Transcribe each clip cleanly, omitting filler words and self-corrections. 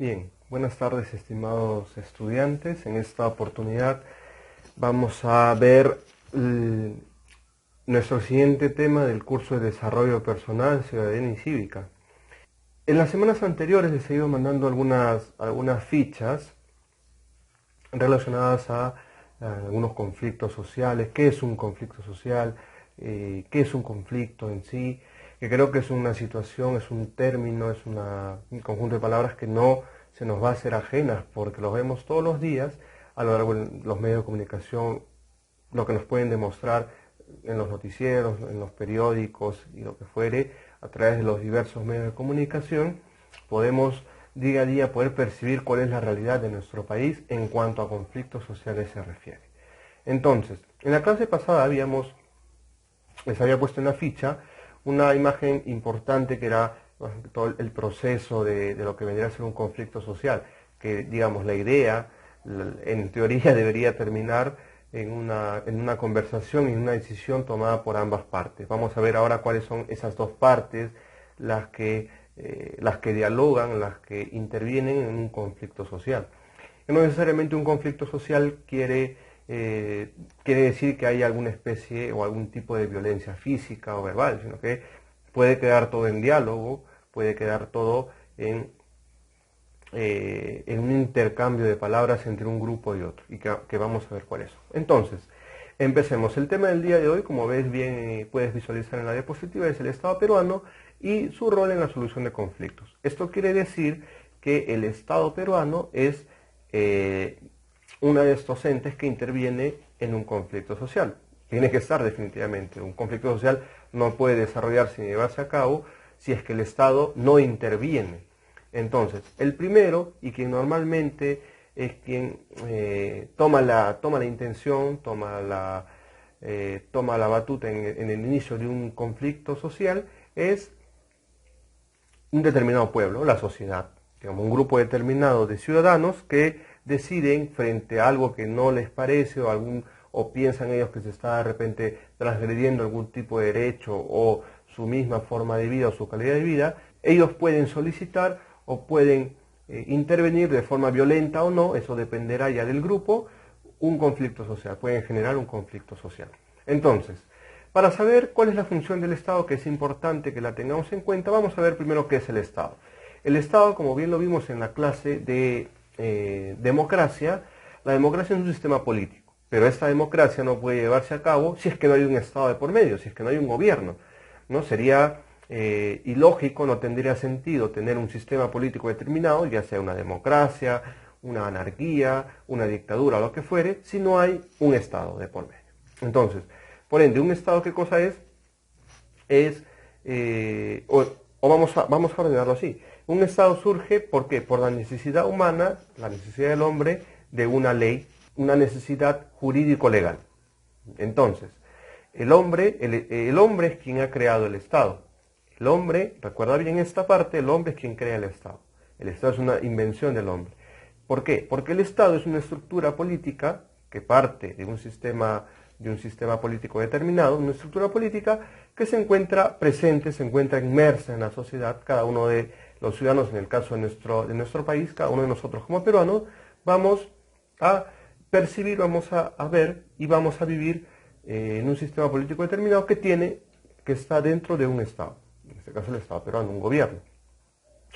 Bien, buenas tardes estimados estudiantes. En esta oportunidad vamos a ver nuestro siguiente tema del curso de Desarrollo Personal, Ciudadanía y Cívica. En las semanas anteriores les he ido mandando algunas fichas relacionadas a algunos conflictos sociales. ¿Qué es un conflicto social? ¿Qué es un conflicto en sí? Que creo que es una situación, es un término, es un conjunto de palabras que no se nos va a hacer ajenas porque los vemos todos los días a lo largo de los medios de comunicación, lo que nos pueden demostrar en los noticieros, en los periódicos y lo que fuere, a través de los diversos medios de comunicación, podemos día a día poder percibir cuál es la realidad de nuestro país en cuanto a conflictos sociales se refiere. Entonces, en la clase pasada les había puesto en la ficha una imagen importante que era todo el proceso de lo que vendría a ser un conflicto social, que digamos la idea en teoría debería terminar en una conversación y en una decisión tomada por ambas partes. Vamos a ver ahora cuáles son esas dos partes las que dialogan, las que intervienen en un conflicto social. No necesariamente un conflicto social quiere decir que hay alguna especie o algún tipo de violencia física o verbal, sino que puede quedar todo en diálogo, puede quedar todo en un intercambio de palabras entre un grupo y otro, y que vamos a ver cuál es. Entonces, empecemos. El tema del día de hoy, como ves bien, puedes visualizar en la diapositiva, es el Estado peruano y su rol en la solución de conflictos. Esto quiere decir que el Estado peruano es uno de estos entes que interviene en un conflicto social. Tiene que estar definitivamente. Un conflicto social no puede desarrollarse ni llevarse a cabo si es que el Estado no interviene. Entonces, el primero, y quien normalmente es quien toma la intención, toma la batuta en el inicio de un conflicto social, es un determinado pueblo, la sociedad, digamos, un grupo determinado de ciudadanos que deciden frente a algo que no les parece o piensan ellos que se está de repente transgrediendo algún tipo de derecho o su misma forma de vida o su calidad de vida, ellos pueden solicitar o pueden intervenir de forma violenta o no, eso dependerá ya del grupo, un conflicto social, pueden generar un conflicto social. Entonces, para saber cuál es la función del Estado, que es importante que la tengamos en cuenta, vamos a ver primero qué es el Estado. El Estado, como bien lo vimos en la clase de democracia, la democracia es un sistema político, pero esta democracia no puede llevarse a cabo si es que no hay un Estado de por medio, si es que no hay un gobierno, ¿no? Sería ilógico, no tendría sentido tener un sistema político determinado, ya sea una democracia, una anarquía, una dictadura o lo que fuere, si no hay un Estado de por medio. Entonces, por ende, ¿un Estado qué cosa es? Vamos a ordenarlo así. Un Estado surge, ¿por qué? Por la necesidad humana, la necesidad del hombre de una ley, una necesidad jurídico-legal. Entonces, el hombre es quien ha creado el Estado. El hombre, recuerda bien esta parte, el hombre es quien crea el Estado. El Estado es una invención del hombre. ¿Por qué? Porque el Estado es una estructura política que parte de un sistema político determinado, una estructura política que se encuentra presente, se encuentra inmersa en la sociedad. Cada uno de los ciudadanos, en el caso de nuestro país, cada uno de nosotros como peruanos, vamos a percibir, vamos a ver y vamos a vivir en un sistema político determinado que está dentro de un Estado, en este caso el Estado peruano, un gobierno.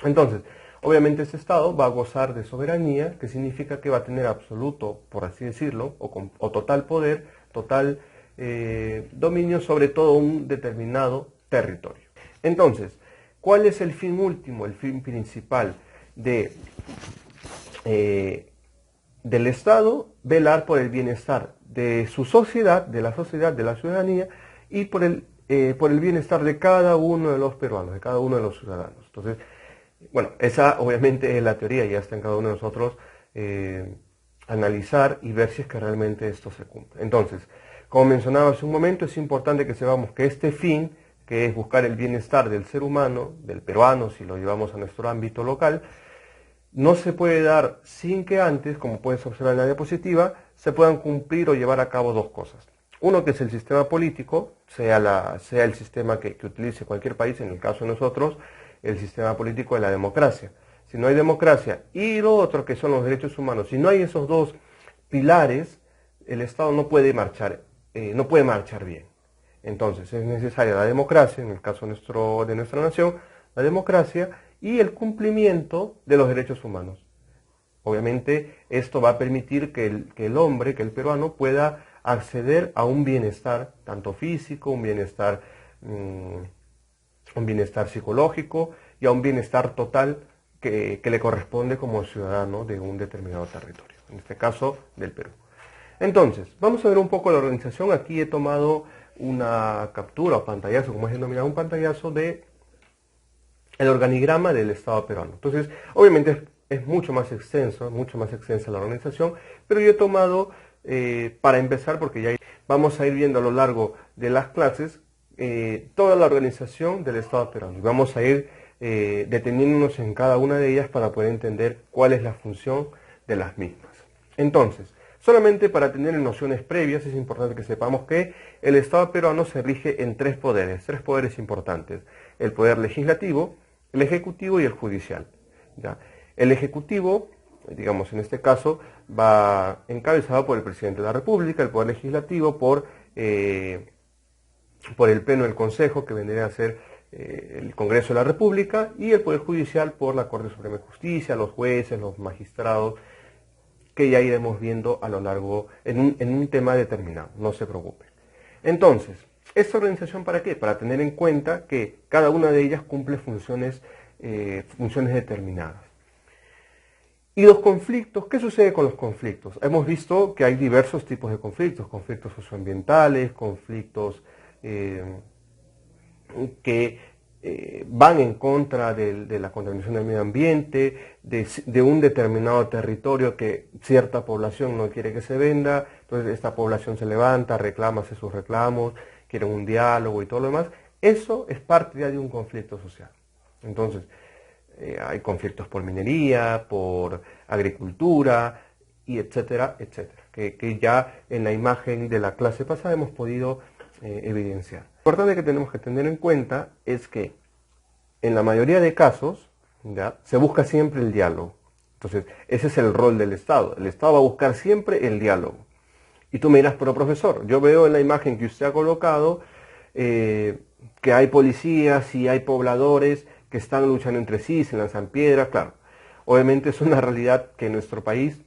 Entonces, obviamente ese Estado va a gozar de soberanía, que significa que va a tener absoluto, por así decirlo, o total poder, total dominio sobre todo un determinado territorio. Entonces, ¿cuál es el fin último, el fin principal del Estado? Velar por el bienestar de su sociedad, de la ciudadanía, y por el bienestar de cada uno de los peruanos, de cada uno de los ciudadanos. Entonces, bueno, esa obviamente es la teoría, ya está en cada uno de nosotros analizar y ver si es que realmente esto se cumple. Entonces, como mencionaba hace un momento, es importante que sepamos que este fin, que es buscar el bienestar del ser humano, del peruano, si lo llevamos a nuestro ámbito local, no se puede dar sin que antes, como puedes observar en la diapositiva, se puedan cumplir o llevar a cabo dos cosas. Uno, que es el sistema político, sea el sistema que utilice cualquier país, en el caso de nosotros, el sistema político de la democracia. si no hay democracia y lo otro que son los derechos humanos, si no hay esos dos pilares, el Estado no puede marchar bien. Entonces es necesaria la democracia, en el caso de nuestra nación, la democracia y el cumplimiento de los derechos humanos. Obviamente esto va a permitir que el hombre, que el peruano pueda acceder a un bienestar tanto físico, un bienestar psicológico y a un bienestar total que le corresponde como ciudadano de un determinado territorio, en este caso del Perú. Entonces, vamos a ver un poco la organización. Aquí he tomado una captura o pantallazo, como es denominado un pantallazo, de el organigrama del Estado peruano. Entonces, obviamente es mucho más extensa la organización, pero yo he tomado, para empezar, porque ya vamos a ir viendo a lo largo de las clases, toda la organización del Estado peruano. Vamos a ir deteniéndonos en cada una de ellas para poder entender cuál es la función de las mismas. Entonces, solamente para tener nociones previas, es importante que sepamos que el Estado peruano se rige en tres poderes importantes: el poder legislativo, el ejecutivo y el judicial. ¿Ya? El ejecutivo, digamos en este caso, va encabezado por el presidente de la República, el poder legislativo por el Pleno del Consejo, que vendría a ser el Congreso de la República, y el poder judicial por la Corte Suprema de Justicia, los jueces, los magistrados, que ya iremos viendo a lo largo, en un tema determinado, no se preocupen. Entonces, ¿esta organización para qué? Para tener en cuenta que cada una de ellas cumple funciones determinadas. Y los conflictos, ¿qué sucede con los conflictos? Hemos visto que hay diversos tipos de conflictos socioambientales, conflictos que van en contra de la contaminación del medio ambiente, de un determinado territorio que cierta población no quiere que se venda, entonces esta población se levanta, hace sus reclamos, quieren un diálogo y todo lo demás. Eso es parte ya de un conflicto social. Entonces, hay conflictos por minería, por agricultura, y etcétera, etcétera, que ya en la imagen de la clase pasada hemos podido evidenciar. Lo importante que tenemos que tener en cuenta es que en la mayoría de casos, ¿ya?, se busca siempre el diálogo. Entonces, ese es el rol del Estado. El Estado va a buscar siempre el diálogo. Y tú me dirás, pero profesor, yo veo en la imagen que usted ha colocado que hay policías y hay pobladores que están luchando entre sí, se lanzan piedras. Claro, obviamente es una realidad que en nuestro país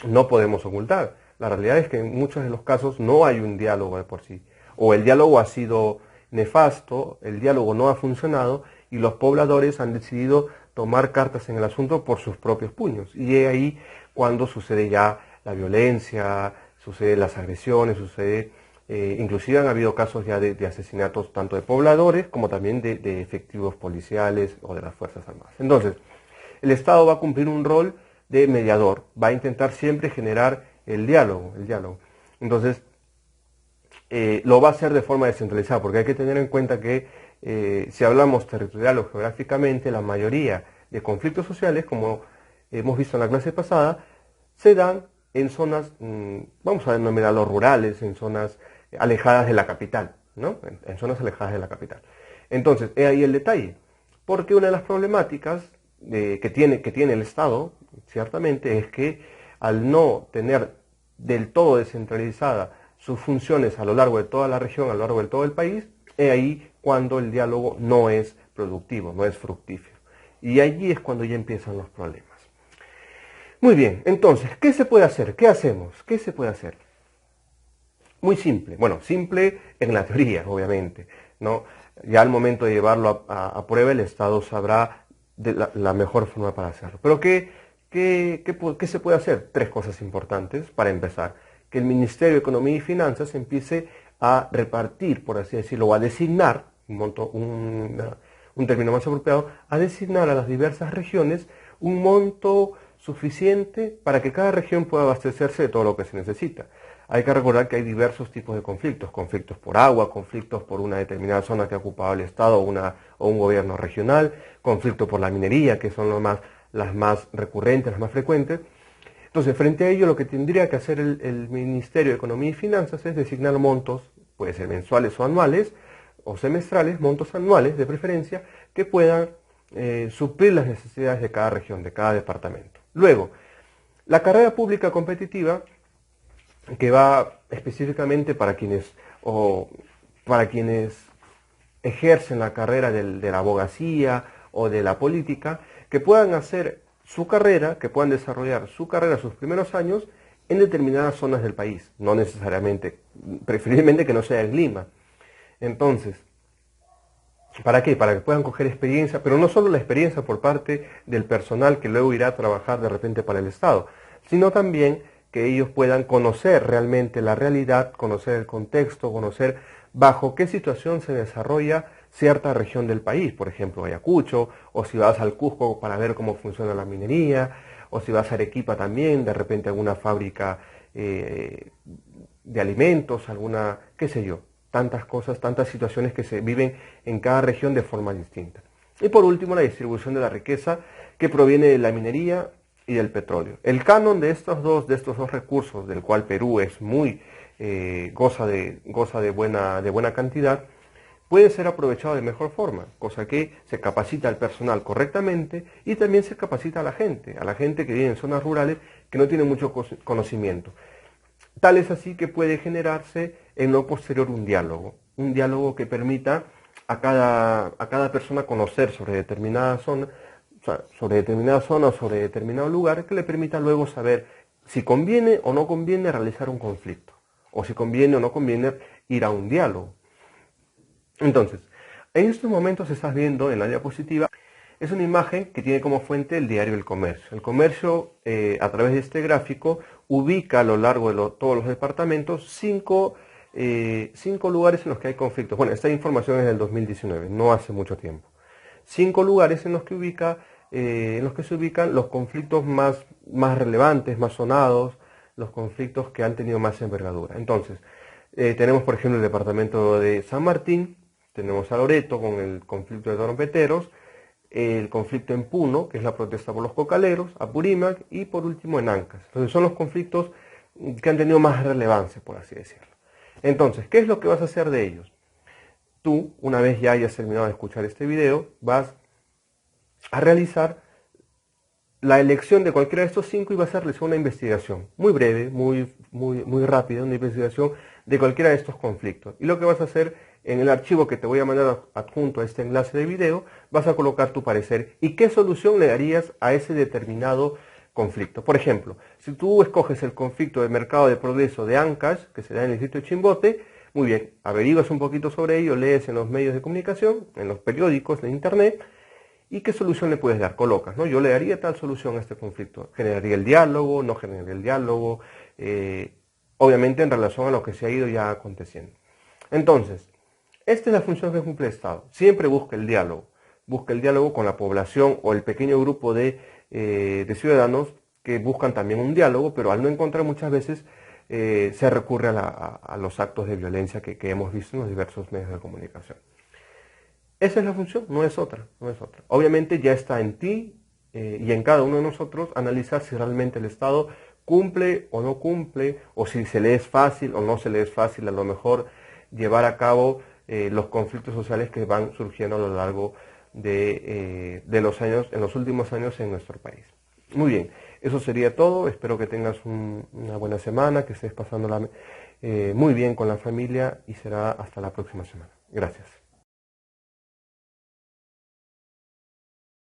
no podemos ocultar. La realidad es que en muchos de los casos no hay un diálogo de por sí. O el diálogo ha sido nefasto, el diálogo no ha funcionado y los pobladores han decidido tomar cartas en el asunto por sus propios puños. Y es ahí cuando sucede ya la violencia, suceden las agresiones, inclusive han habido casos ya de asesinatos tanto de pobladores como también de efectivos policiales o de las Fuerzas Armadas. Entonces, el Estado va a cumplir un rol de mediador, va a intentar siempre generar el diálogo. Entonces, lo va a hacer de forma descentralizada, porque hay que tener en cuenta que si hablamos territorial o geográficamente, la mayoría de conflictos sociales, como hemos visto en la clase pasada, se dan en zonas, vamos a denominarlos rurales, en zonas alejadas de la capital, ¿no? En zonas alejadas de la capital. Entonces, he ahí el detalle, porque una de las problemáticas que tiene el Estado, ciertamente, es que al no tener del todo descentralizada sus funciones a lo largo de toda la región, a lo largo de todo el país, es ahí cuando el diálogo no es productivo, no es fructífero. Y allí es cuando ya empiezan los problemas. Muy bien, entonces, ¿qué se puede hacer? ¿Qué hacemos? ¿Qué se puede hacer? Muy simple. Bueno, simple en la teoría, obviamente, ¿no? Ya al momento de llevarlo a prueba, el Estado sabrá la mejor forma para hacerlo. Pero ¿qué se puede hacer? Tres cosas importantes para empezar. Que el Ministerio de Economía y Finanzas empiece a repartir, por así decirlo, o a designar, un término más apropiado, a designar a las diversas regiones un monto suficiente para que cada región pueda abastecerse de todo lo que se necesita. Hay que recordar que hay diversos tipos de conflictos por agua, conflictos por una determinada zona que ha ocupado el Estado o un gobierno regional, conflicto por la minería, que son las más recurrentes, las más frecuentes. Entonces, frente a ello, lo que tendría que hacer el Ministerio de Economía y Finanzas es designar montos, puede ser mensuales o anuales, o semestrales, montos anuales de preferencia, que puedan suplir las necesidades de cada región, de cada departamento. Luego, la carrera pública competitiva, que va específicamente para quienes ejercen la carrera de la abogacía o de la política, que puedan hacer su carrera, que puedan desarrollar su carrera sus primeros años en determinadas zonas del país, no necesariamente, preferiblemente que no sea en Lima. Entonces, ¿para qué? Para que puedan coger experiencia, pero no solo la experiencia por parte del personal que luego irá a trabajar de repente para el Estado, sino también que ellos puedan conocer realmente la realidad, conocer el contexto, conocer bajo qué situación se desarrolla cierta región del país, por ejemplo Ayacucho, o si vas al Cusco para ver cómo funciona la minería, o si vas a Arequipa también, de repente alguna fábrica de alimentos, alguna, qué sé yo, tantas cosas, tantas situaciones que se viven en cada región de forma distinta. Y por último, la distribución de la riqueza que proviene de la minería y del petróleo. El canon de estos dos recursos, del cual Perú es goza de buena cantidad, puede ser aprovechado de mejor forma, cosa que se capacita al personal correctamente y también se capacita a la gente que vive en zonas rurales que no tiene mucho conocimiento. Tal es así que puede generarse en lo posterior un diálogo que permita a cada persona conocer sobre determinada zona, sobre determinado lugar, que le permita luego saber si conviene o no conviene realizar un conflicto, o si conviene o no conviene ir a un diálogo. Entonces, en estos momentos estás viendo en la diapositiva, es una imagen que tiene como fuente el diario El Comercio. El Comercio, a través de este gráfico, ubica a lo largo de todos los departamentos cinco lugares en los que hay conflictos. Bueno, esta información es del 2019, no hace mucho tiempo. 5 lugares en los que se ubican los conflictos más relevantes, más sonados, los conflictos que han tenido más envergadura. Entonces, tenemos por ejemplo el departamento de San Martín, tenemos a Loreto con el conflicto de trompeteros, el conflicto en Puno, que es la protesta por los cocaleros, Apurímac y por último en Ancas. Entonces son los conflictos que han tenido más relevancia, por así decirlo. Entonces, ¿qué es lo que vas a hacer de ellos? Tú, una vez ya hayas terminado de escuchar este video, vas a realizar la elección de cualquiera de estos 5 y vas a realizar una investigación muy breve, muy rápida, una investigación de cualquiera de estos conflictos. Y lo que vas a hacer en el archivo que te voy a mandar adjunto a este enlace de video, vas a colocar tu parecer y qué solución le darías a ese determinado conflicto. Por ejemplo, si tú escoges el conflicto de Mercado de Progreso de Ancash, que se da en el distrito de Chimbote, muy bien, averiguas un poquito sobre ello, lees en los medios de comunicación, en los periódicos, en internet, y qué solución le puedes dar, colocas, ¿no? Yo le daría tal solución a este conflicto, generaría el diálogo, no generaría el diálogo, obviamente en relación a lo que se ha ido ya aconteciendo. Entonces, esta es la función que cumple el Estado, siempre busca el diálogo con la población o el pequeño grupo de ciudadanos que buscan también un diálogo, pero al no encontrar muchas veces se recurre a los actos de violencia que hemos visto en los diversos medios de comunicación. Esa es la función, no es otra. Obviamente ya está en ti y en cada uno de nosotros analizar si realmente el Estado cumple o no cumple, o si se le es fácil o no se le es fácil a lo mejor llevar a cabo los conflictos sociales que van surgiendo a lo largo de los años, en los últimos años en nuestro país. Muy bien, eso sería todo. Espero que tengas una buena semana, que estés pasándola muy bien con la familia y será hasta la próxima semana. Gracias.